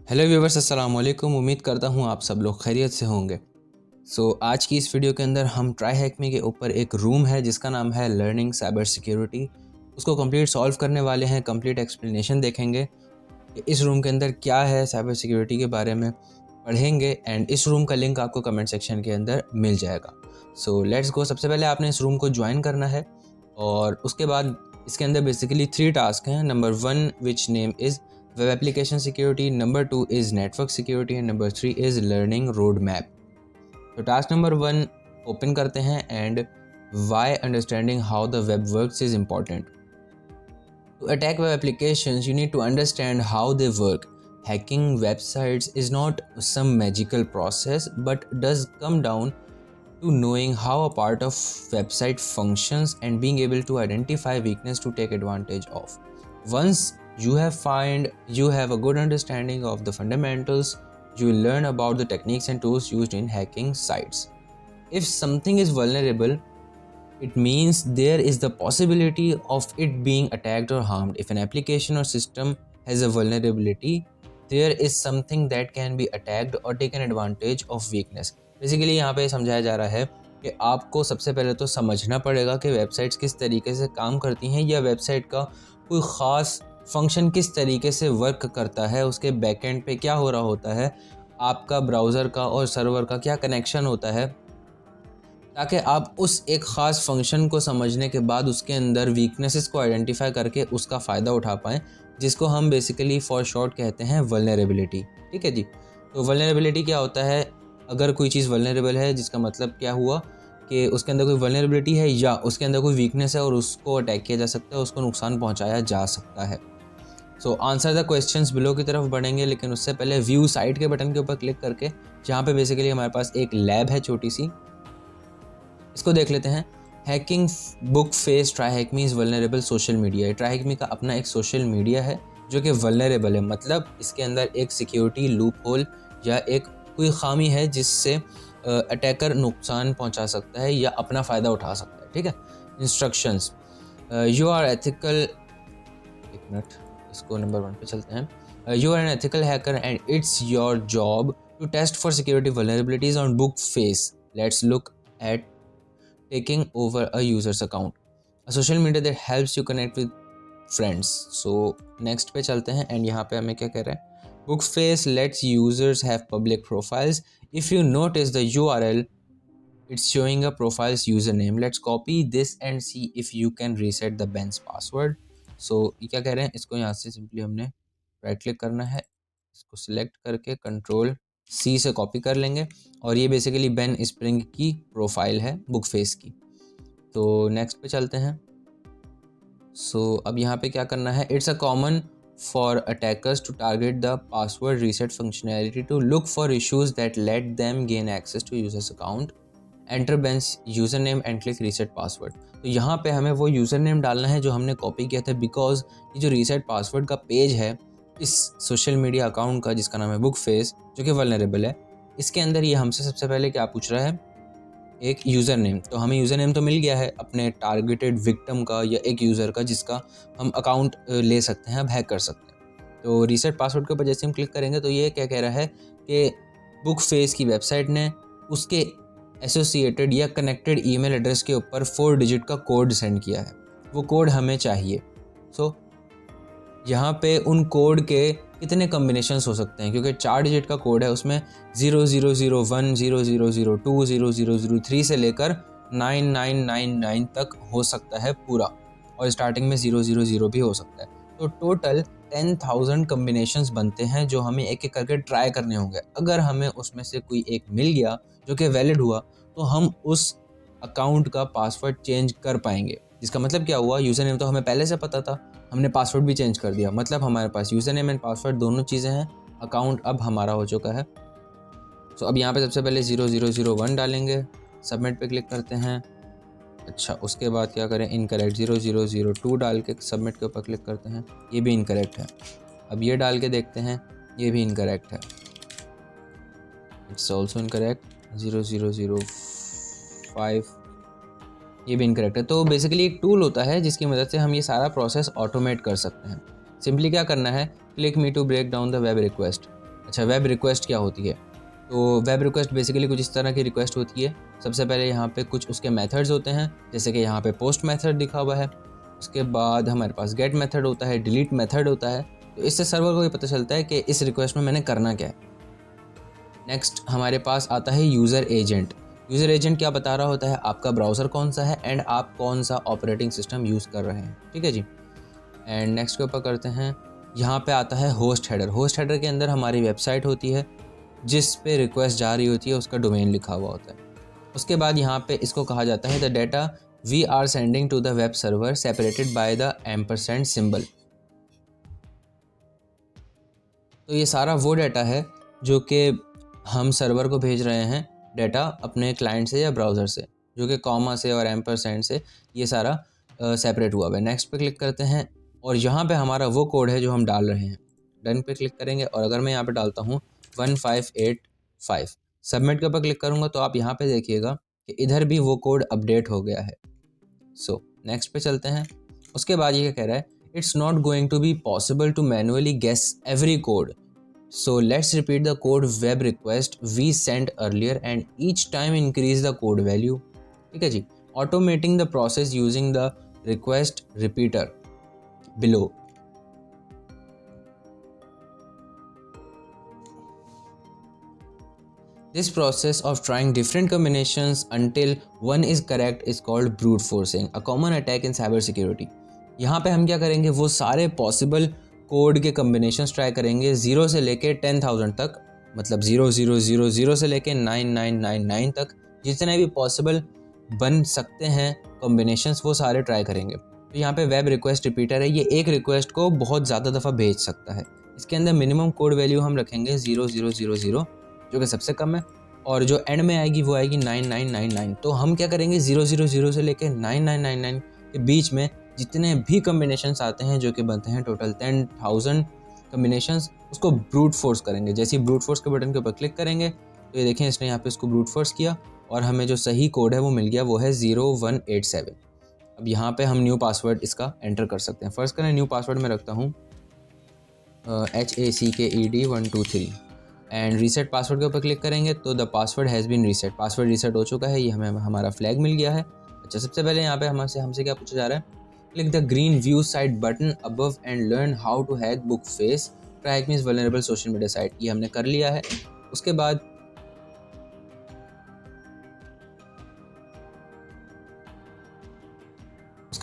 Hello viewers, अस्सलाम वालेकुम। उम्मीद करता हूँ आप सब लोग खैरियत से होंगे। आज की इस वीडियो के अंदर हम TryHackMe के ऊपर एक रूम है जिसका नाम है लर्निंग साइबर सिक्योरिटी, उसको कंप्लीट सॉल्व करने वाले हैं। कंप्लीट एक्सप्लेनेशन देखेंगे कि इस रूम के अंदर क्या है, साइबर सिक्योरिटी के बारे में पढ़ेंगे एंड इस रूम का लिंक आपको कमेंट सेक्शन के अंदर मिल जाएगा। Let's go. सबसे पहले आपने इस रूम को ज्वाइन करना है और उसके बाद इसके अंदर बेसिकली 3 टास्क हैं। Number 1 which name is Web Application Security, number 2 is Network Security and number 3 is Learning Roadmap. तो टास्क नंबर 1 ओपन करते हैं and why understanding how the web works is important. To attack web applications, you need to understand how they work. Hacking websites is not some magical process but does come down to knowing how a part of website functions and being able to identify weakness to take advantage of. Once you have a good understanding of the fundamentals, you will learn about the techniques and tools used in hacking sites. If something is vulnerable, it means there is the possibility of it being attacked or harmed. If an application or system has a vulnerability, there is something that can be attacked or taken advantage of weakness. Basically यहाँ पे समझाया जा रहा है कि आपको सबसे पहले तो समझना पड़ेगा कि वेबसाइट्स किस तरीके से काम करती हैं या वेबसाइट का कोई ख़ास फंक्शन किस तरीके से वर्क करता है, उसके बैकएंड पे क्या हो रहा होता है, आपका ब्राउज़र का और सर्वर का क्या कनेक्शन होता है, ताकि आप उस एक ख़ास फंक्शन को समझने के बाद उसके अंदर वीकनेसेस को आइडेंटिफाई करके उसका फ़ायदा उठा पाएँ, जिसको हम बेसिकली फॉर शॉर्ट कहते हैं वल्नरेबिलिटी। ठीक है जी। तो वल्नरेबिलिटी क्या होता है? अगर कोई चीज़ वल्नरेबल है जिसका मतलब क्या हुआ कि उसके अंदर कोई वल्नरेबिलिटी है या उसके अंदर कोई वीकनेस है और उसको अटैक किया जा सकता है, उसको नुकसान पहुँचाया जा सकता है। आंसर द क्वेश्चंस बिलो की तरफ बढ़ेंगे, लेकिन उससे पहले व्यू साइट के बटन के ऊपर क्लिक करके जहाँ पे बेसिकली हमारे पास एक लैब है छोटी सी, इसको देख लेते हैं। Hacking book face TryHackMe is vulnerable social media. TryHackMe का अपना एक सोशल मीडिया है जो कि वल्नरेबल है, मतलब इसके अंदर एक सिक्योरिटी लूप होल या एक कोई खामी है जिससे अटैकर नुकसान पहुंचा सकता है या अपना फ़ायदा उठा सकता है। ठीक है। इंस्ट्रक्शंस, यू आर एथिकल, एक मिनट, इसको नंबर 1 पे चलते हैं। You are an ethical hacker and it's your job to test for security vulnerabilities on book face. Let's look at taking over a user's account, a social media that helps you connect with friends. Next पे चलते हैं and यहाँ पे हमें क्या कह रहा है? Bookface lets users have public profiles. If you notice the URL, it's showing a profile's username. Let's copy this and see if you can reset the Ben's password. ये क्या कह रहे हैं? इसको यहाँ से सिंपली हमने राइट क्लिक करना है, इसको सिलेक्ट करके कंट्रोल C से कॉपी कर लेंगे और ये बेसिकली बेन स्प्रिंग की प्रोफाइल है बुकफेस की। तो नेक्स्ट पे चलते हैं। अब यहाँ पे क्या करना है? It's a common for attackers to target the password reset functionality to look for issues that let them gain access to users account. Enter Ben's user name and click reset password. तो यहाँ पे हमें वो user name डालना है जो हमने copy किया था, बिकॉज ये जो रीसेट पासवर्ड का पेज है इस सोशल मीडिया अकाउंट का जिसका नाम है बुकफेस, जो कि वल्नरेबल है, इसके अंदर ये हमसे सबसे पहले क्या पूछ रहा है? एक यूज़र नेम। तो हमें यूज़र नेम तो मिल गया है अपने टारगेटेड विक्टिम का या एक यूज़र का जिसका हम अकाउंट ले सकते हैं, अब हैक कर सकते हैं। तो रीसेट पासवर्ड के ऊपर जैसे हम क्लिक करेंगे तो ये क्या कह रहा है कि बुकफेस की वेबसाइट ने उसके एसोसिएटेड या कनेक्टेड ईमेल एड्रेस के ऊपर 4 डिजिट का कोड सेंड किया है। वो कोड हमें चाहिए। यहाँ पे उन कोड के कितने कम्बिनेशंस हो सकते हैं, क्योंकि 4 डिजिट का कोड है, उसमें 0001 0002 0003 से लेकर 9999 तक हो सकता है पूरा, और स्टार्टिंग में 000 भी हो सकता है। तो टोटल 10,000 कम्बिनेशंस बनते हैं जो हमें एक एक करके ट्राई करने होंगे। अगर हमें उसमें से कोई एक मिल गया जो कि वैलिड हुआ तो हम उस अकाउंट का पासवर्ड चेंज कर पाएंगे। जिसका मतलब क्या हुआ? यूज़र नेम तो हमें पहले से पता था, हमने पासवर्ड भी चेंज कर दिया, मतलब हमारे पास यूज़र नेम एंड पासवर्ड दोनों चीज़ें हैं, अकाउंट अब हमारा हो चुका है। अब यहाँ पे सबसे पहले 0001 डालेंगे, सबमिट पे क्लिक करते हैं। अच्छा, उसके बाद क्या करें? इनकरेक्ट 0002 डाल के सबमिट के ऊपर क्लिक करते हैं, ये भी इनकरेक्ट है। अब ये डाल के देखते हैं, ये भी इनकरेक्ट है, इट्स ऑल्सो इनकरेक्ट। 0005 ये भी इनकरेक्ट है। तो बेसिकली एक टूल होता है जिसकी मदद से हम ये सारा प्रोसेस ऑटोमेट कर सकते हैं। सिंपली क्या करना है? Click me to break down the web request. अच्छा, वेब रिक्वेस्ट क्या होती है? तो वेब रिक्वेस्ट बेसिकली कुछ इस तरह की रिक्वेस्ट होती है। सबसे पहले यहाँ पे कुछ उसके मेथड्स होते हैं, जैसे कि यहाँ पे पोस्ट मेथड लिखा हुआ है। उसके बाद हमारे पास गेट मेथड होता है, डिलीट मेथड होता है। तो इससे सर्वर को ये पता चलता है कि इस रिक्वेस्ट में मैंने करना क्या है। नेक्स्ट हमारे पास आता है यूज़र एजेंट। यूज़र एजेंट क्या बता रहा होता है, आपका ब्राउज़र कौन सा है एंड आप कौन सा ऑपरेटिंग सिस्टम यूज़ कर रहे हैं। ठीक है जी। एंड नेक्स्ट के ऊपर करते हैं, यहाँ पे आता है होस्ट हेडर। होस्ट हेडर के अंदर हमारी वेबसाइट होती है जिस पे रिक्वेस्ट जा रही होती है, उसका डोमेन लिखा हुआ होता है। उसके बाद यहाँ पे इसको कहा जाता है the data we are sending to the web server separated by the ampersand symbol. तो ये सारा वो डाटा है जो कि हम सर्वर को भेज रहे हैं, डाटा अपने क्लाइंट से या ब्राउज़र से, जो कि कॉमा से और एम्परसेंड से ये सारा सेपरेट हुआ है। नेक्स्ट पे क्लिक करते हैं और यहाँ पे हमारा वो कोड है जो हम डाल रहे हैं। डन पे क्लिक करेंगे और अगर मैं यहाँ पे डालता हूँ 1585, सबमिट के ऊपर क्लिक करूँगा तो आप यहाँ पे देखिएगा कि इधर भी वो कोड अपडेट हो गया है। सो नेक्स्ट पे चलते हैं। उसके बाद ये क्या कह रहा है, it's not going to be possible to manually guess every code, so let's repeat the code web request we sent earlier and each time increase the code value। ठीक है जी। automating the process using the request repeater below। this process of trying different combinations until one is correct is called brute forcing, a common attack in cyber security। यहाँ पे हम क्या करेंगे, वो सारे possible code के कम्बिनेशंस ट्राई करेंगे 0 से लेके 10,000 तक, मतलब 0000 से लेके 9999 तक, जितने भी पॉसिबल बन सकते हैं कॉम्बिनेशंस वो सारे ट्राई करेंगे। तो यहाँ पे वेब रिक्वेस्ट रिपीटर है, ये एक रिक्वेस्ट को बहुत ज़्यादा दफ़ा भेज सकता है। इसके अंदर मिनिमम कोड वैल्यू हम रखेंगे 0000 जो कि सबसे कम है, और जो एंड में आएगी वो आएगी 9999। तो हम क्या करेंगे, 000 से लेके 9999 के बीच में जितने भी कम्बिनेशंस आते हैं, जो कि बनते हैं टोटल 10,000 कम्बिनेशंस, उसको ब्रूट फोर्स करेंगे। जैसे ही ब्रूट फोर्स के बटन के ऊपर क्लिक करेंगे तो ये देखें इसने यहाँ पे इसको ब्रूट फोर्स किया और हमें जो सही कोड है वो मिल गया, वो है 0187। अब यहाँ पे हम न्यू पासवर्ड इसका एंटर कर सकते हैं। फर्स्ट करें, न्यू पासवर्ड में रखता हूँ HACKED123 एंड रीसेट पासवर्ड के ऊपर क्लिक करेंगे तो the password has been reset, password reset हो चुका है। ये हमें हमारा फ्लैग मिल गया है। अच्छा, सबसे पहले यहाँ पे हमसे क्या पूछा जा रहा है, click the green view site button above and learn how to hack Bookface, TryHackMe is vulnerable social media site। ये हमने कर लिया है। उसके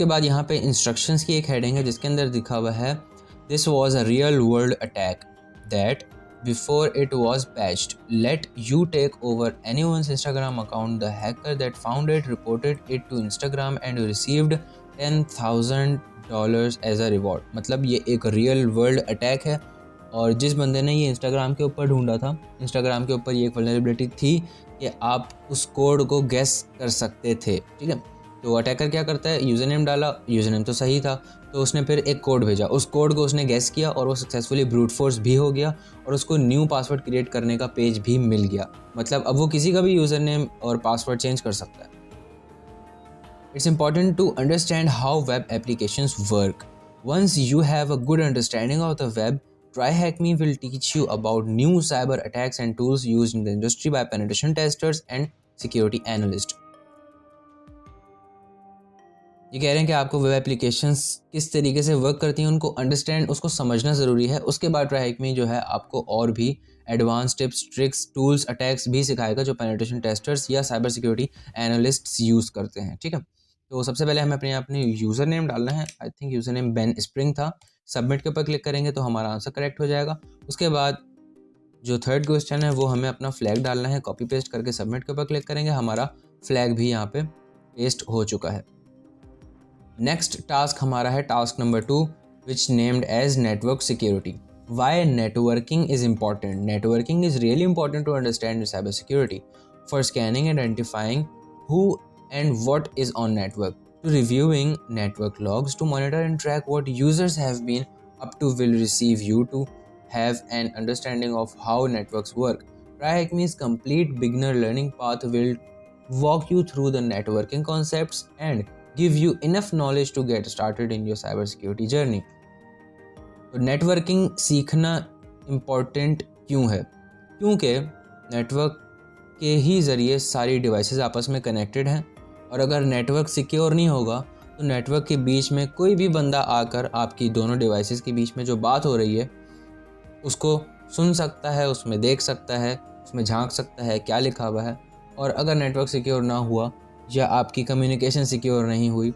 बाद यहाँ पे इंस्ट्रक्शंस की एक हेडिंग है जिसके अंदर लिखा हुआ है this was a real world attack that before it was patched let you take over anyone's Instagram account, the hacker that found it reported it to Instagram and received $10,000 as a reward. मतलब ये एक real world attack है और जिस बंदे ने ये Instagram के ऊपर ढूंढा था, इंस्टाग्राम के ऊपर ये एक वल्नरेबिलिटी थी कि आप उस कोड को गेस कर सकते थे। ठीक है, तो अटैकर क्या करता है, यूज़र नेम डाला, यूज़र नेम तो सही था, तो उसने फिर एक कोड भेजा, उस कोड को उसने गेस किया और वो सक्सेसफुली ब्रूट फोर्स भी हो गया और उसको न्यू पासवर्ड क्रिएट करने का पेज भी मिल गया। मतलब अब वो किसी का भी यूज़र नेम और पासवर्ड चेंज कर सकता है। It's important to understand how web applications work. Once you have a good understanding of the web, TryHackMe will teach you about new cyber attacks and tools used in the industry by penetration testers and security analysts. ये कह रहे हैं कि आपको web applications किस तरीके से work करती हैं उनको अंडरस्टैंड, उसको समझना ज़रूरी है। उसके बाद TryHackMe जो है आपको और भी advance tips, tricks, tools, attacks भी सिखाएगा जो पेनिट्रेशन टेस्टर्स या साइबर सिक्योरिटी एनालिस्ट्स यूज़ करते हैं। ठीक है, तो सबसे पहले हमें अपने यूज़र नेम डालना है। I think user name Ben spring था। सबमिट के ऊपर क्लिक करेंगे तो हमारा आंसर करेक्ट हो जाएगा। उसके बाद जो थर्ड क्वेश्चन है वो हमें अपना फ्लैग डालना है। कॉपी पेस्ट करके सबमिट के ऊपर क्लिक करेंगे, हमारा फ्लैग भी यहाँ पे पेस्ट हो चुका है। नेक्स्ट टास्क हमारा है task number 2 which named as network security. Why networking is important? Networking is really important to understand cyber security for scanning and identifying who and what is on network, to reviewing network logs to monitor and track what users have been up to, will receive you to have an understanding of how networks work. TryHackMe's complete beginner learning path will walk you through the networking concepts and give you enough knowledge to get started in your cybersecurity journey. तो networking सीखना important क्यों है? क्योंकि network के ही ज़रिए सारी devices आपस में कनेक्टेड हैं, और अगर नेटवर्क सिक्योर नहीं होगा तो नेटवर्क के बीच में कोई भी बंदा आकर आपकी दोनों डिवाइसेस के बीच में जो बात हो रही है उसको सुन सकता है, उसमें देख सकता है, उसमें झांक सकता है क्या लिखा हुआ है। और अगर नेटवर्क सिक्योर ना हुआ, या आपकी कम्युनिकेशन सिक्योर नहीं हुई,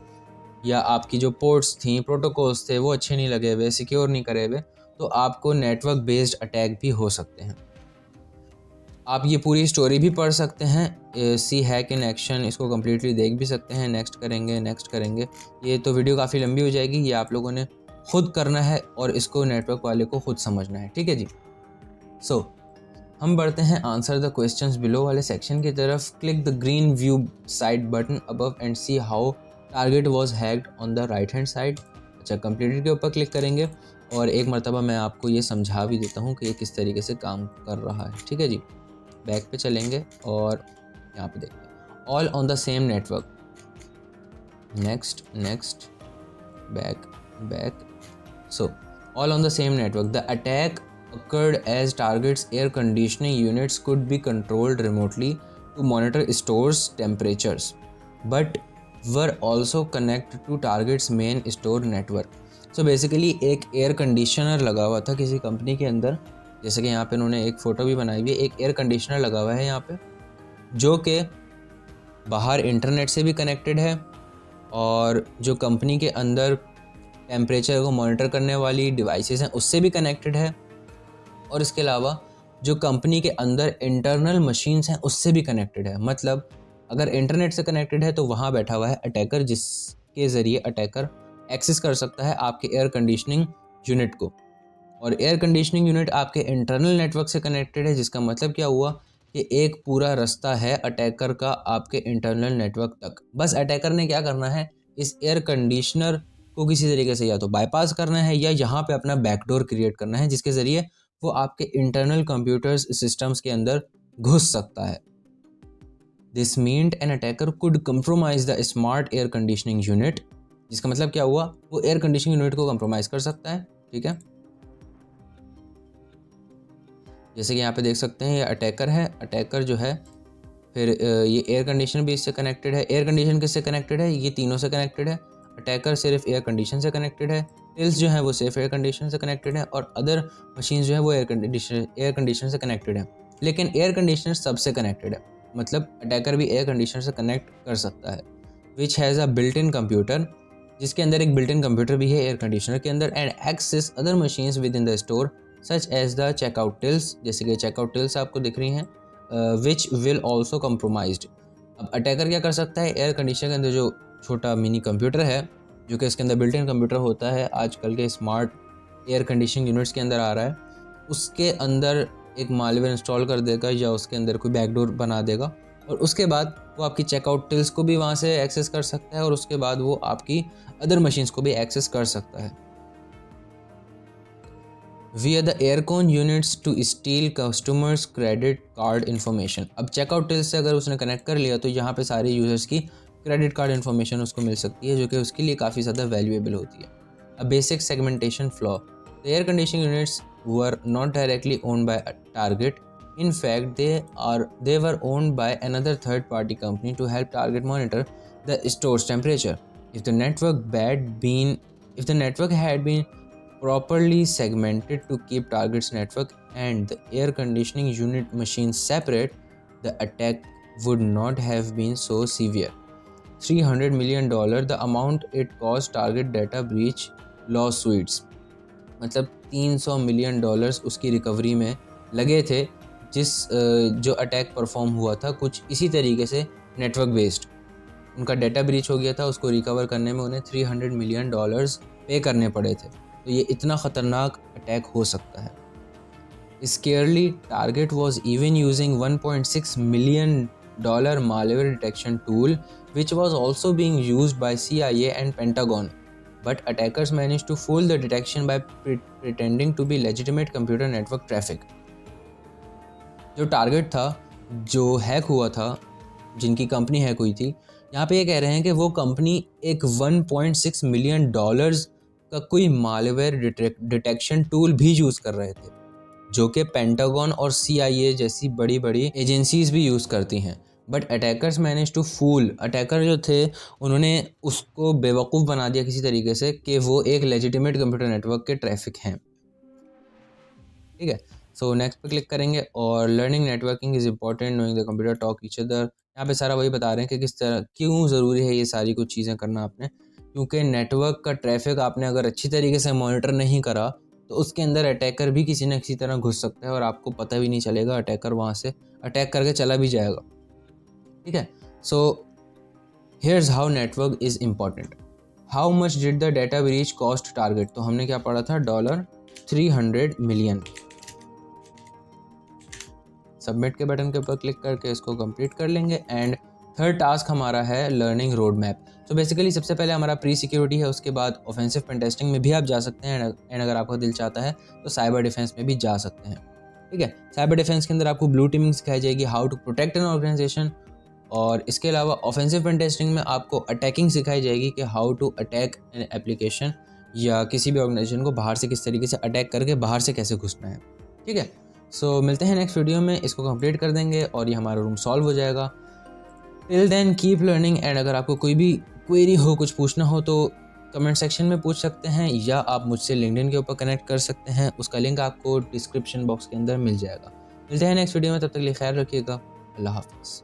या आपकी जो पोर्ट्स थी, प्रोटोकॉल्स थे, वो अच्छे नहीं लगे हुए, सिक्योर नहीं करे हुए, तो आपको नेटवर्क बेस्ड अटैक भी हो सकते हैं। आप ये पूरी स्टोरी भी पढ़ सकते हैं, सी हैक इन एक्शन, इसको कम्प्लीटली देख भी सकते हैं। नेक्स्ट करेंगे। ये तो वीडियो काफ़ी लंबी हो जाएगी, ये आप लोगों ने खुद करना है और इसको नेटवर्क वाले को खुद समझना है, ठीक है जी। सो हम बढ़ते हैं आंसर द क्वेश्चंस बिलो वाले सेक्शन की तरफ। Click the green view side button above and see how target was hacked on the right hand side. अच्छा, कंप्लीटेड के ऊपर क्लिक करेंगे और एक मरतबा मैं आपको ये समझा भी देता हूँ कि ये किस तरीके से काम कर रहा है, ठीक है जी। बैक पे चलेंगे और यहाँ पे देखते हैं all on the same network. Next back. So all on the same network, the attack occurred as targets air conditioning units could be controlled remotely to monitor stores temperatures but were also connected to targets main store network। so basically एक air conditioner लगा हुआ था किसी company के अंदर, जैसे कि यहाँ पे उन्होंने एक फ़ोटो भी बनाई हुई है। एक एयर कंडीशनर लगा हुआ है यहाँ पे जो कि बाहर इंटरनेट से भी कनेक्टेड है, और जो कंपनी के अंदर टेम्परेचर को मॉनिटर करने वाली डिवाइसेस हैं उससे भी कनेक्टेड है, और इसके अलावा जो कंपनी के अंदर इंटरनल मशीन्स हैं उससे भी कनेक्टेड है। मतलब अगर इंटरनेट से कनेक्टेड है तो वहाँ बैठा हुआ है अटैकर, जिसके ज़रिए अटैकर एक्सेस कर सकता है आपके एयर कंडीशनिंग यूनिट को। और एयर कंडीशनिंग यूनिट आपके इंटरनल नेटवर्क से कनेक्टेड है, जिसका मतलब क्या हुआ कि एक पूरा रास्ता है अटैकर का आपके इंटरनल नेटवर्क तक। बस अटैकर ने क्या करना है, इस एयर कंडीशनर को किसी तरीके से या तो बाईपास करना है या यहाँ पे अपना बैकडोर क्रिएट करना है, जिसके ज़रिए वो आपके इंटरनल कंप्यूटर्स सिस्टम्स के अंदर घुस सकता है। This meant an attacker could compromise the smart air conditioning unit, जिसका मतलब क्या हुआ, वो एयर कंडीशनिंग यूनिट को कंप्रोमाइज कर सकता है, ठीक है। जैसे कि यहाँ पे देख सकते हैं ये अटैकर है, अटैकर जो है फिर ये एयर कंडीशन भी इससे कनेक्टेड है। एयर कंडीशन किससे कनेक्टेड है, ये तीनों से कनेक्टेड है। अटैकर सिर्फ एयर कंडीशन से कनेक्टेड है, टिल्स जो है वो सिर्फ एयर कंडीशन से कनेक्टेड है, और अदर मशीन्स जो है वो एयर कंडीशन से कनेक्टेड है। लेकिन एयर कंडीशनर सबसे कनेक्टेड है, मतलब अटैकर भी एयर कंडीशनर से कनेक्ट कर सकता है। Which has a built in computer, जिसके अंदर एक बिल्ट इन कंप्यूटर भी है एयर कंडीशनर के अंदर, and access other machines with in the store such as the checkout tills, जैसे कि चेकआउट टिल्स आपको दिख रही हैं, विच विल ऑल्सो कंप्रोमाइज्ड। अब अटैकर क्या कर सकता है, एयर कंडीशनर के अंदर जो छोटा मिनी कंप्यूटर है, जो कि इसके अंदर बिल्ट इन कंप्यूटर होता है, आजकल के स्मार्ट एयर कंडीशनिंग यूनिट्स के अंदर आ रहा है, उसके अंदर एक मालवेयर इंस्टॉल कर देगा या उसके अंदर कोई बैकडोर बना देगा, और उसके बाद वो आपकी चेकआउट टिल्स को भी वहाँ से एक्सेस कर सकता है, और उसके बाद वो आपकी अदर मशीन्स को भी एक्सेस कर सकता है। via the aircon units to steal customers credit card information। अब चेकआउट टिल्स से अगर उसने कनेक्ट कर लिया तो यहाँ पे सारे यूजर्स की क्रेडिट कार्ड इन्फॉर्मेशन उसको मिल सकती है, जो कि उसके लिए काफ़ी ज़्यादा वैल्यूएबल होती है। A basic segmentation flaw, the air conditioning units were not directly owned by target, in fact they were owned by another third party company to help target monitor the store's temperature। if the network had been properly segmented to keep target's network and the air conditioning unit machines separate, the attack would not have been so severe। $300 million the amount it cost target data breach lawsuits, मतलब $300 million उसकी recovery में लगे थे, जो attack perform हुआ था कुछ इसी तरीके से नेटवर्क बेस्ड। उनका डाटा ब्रीच हो गया था, उसको रिकवर करने में उन्हें $300 मिलियन पे करने पड़े थे। तो ये इतना ख़तरनाक अटैक हो सकता है। Scarily target was even using $1.6 million malware detection tool which was also being used by CIA and Pentagon, but attackers managed to fool the detection by pretending to be legitimate computer network traffic। जो target था, जो hack हुआ था, जिनकी company hack हुई थी, यहाँ पे ये कह रहे हैं कि वो कंपनी एक $1.6 मिलियन का कोई मालवेयर डिटेक्शन टूल भी यूज़ कर रहे थे। जो कि पेंटागन और CIA जैसी बड़ी बड़ी एजेंसीज भी यूज़ करती हैं। But attackers manage to fool, attacker जो थे उन्होंने उसको बेवकूफ़ बना दिया किसी तरीके से कि वो एक लेजिटिमेट कंप्यूटर नेटवर्क के ट्रैफिक हैं। ठीक है, सो नेक्स्ट पे क्लिक करेंगे और learning networking is important, knowing the computer talk each other. यहाँ पे सारा वही बता रहे हैं कि किस तरह क्यों ज़रूरी है ये सारी कुछ चीज़ें करना आपने, क्योंकि नेटवर्क का ट्रैफिक आपने अगर अच्छी तरीके से मॉनिटर नहीं करा तो उसके अंदर अटैकर भी किसी न किसी तरह घुस सकता है और आपको पता भी नहीं चलेगा, अटैकर वहाँ से अटैक करके चला भी जाएगा। ठीक है, so here's how network is important. How much did the data breach cost Target, तो हमने क्या पढ़ा था, $300 मिलियन। सबमिट के बटन के ऊपर क्लिक करके इसको कंप्लीट कर लेंगे। एंड थर्ड टास्क हमारा है लर्निंग रोड मैप। तो बेसिकली सबसे पहले हमारा प्री सिक्योरिटी है, उसके बाद ऑफेंसिव पेन टेस्टिंग में भी आप जा सकते हैं एंड अगर आपका दिल चाहता है तो साइबर डिफेंस में भी जा सकते हैं। ठीक है, साइबर डिफेंस के अंदर आपको ब्लू टीमिंग सिखाई जाएगी, how to protect an organisation, और इसके अलावा ऑफेंसिव पेन टेस्टिंग में आपको अटैकिंग सिखाई जाएगी कि how to attack an application या किसी भी ऑर्गेनाइजेशन को बाहर से किस तरीके से अटैक करके बाहर से कैसे घुसना है। ठीक है, सो मिलते हैं नेक्स्ट वीडियो में, इसको कंप्लीट कर देंगे और ये हमारा रूम सॉल्व हो जाएगा। Till then keep learning, and अगर आपको कोई भी क्वेरी हो, कुछ पूछना हो तो कमेंट सेक्शन में पूछ सकते हैं या आप मुझसे लिंक्डइन के ऊपर कनेक्ट कर सकते हैं, उसका लिंक आपको डिस्क्रिप्शन बॉक्स के अंदर मिल जाएगा। मिलते हैं नेक्स्ट वीडियो में, तब तक के लिए ख्याल रखिएगा। अल्लाह हाफ़िज़।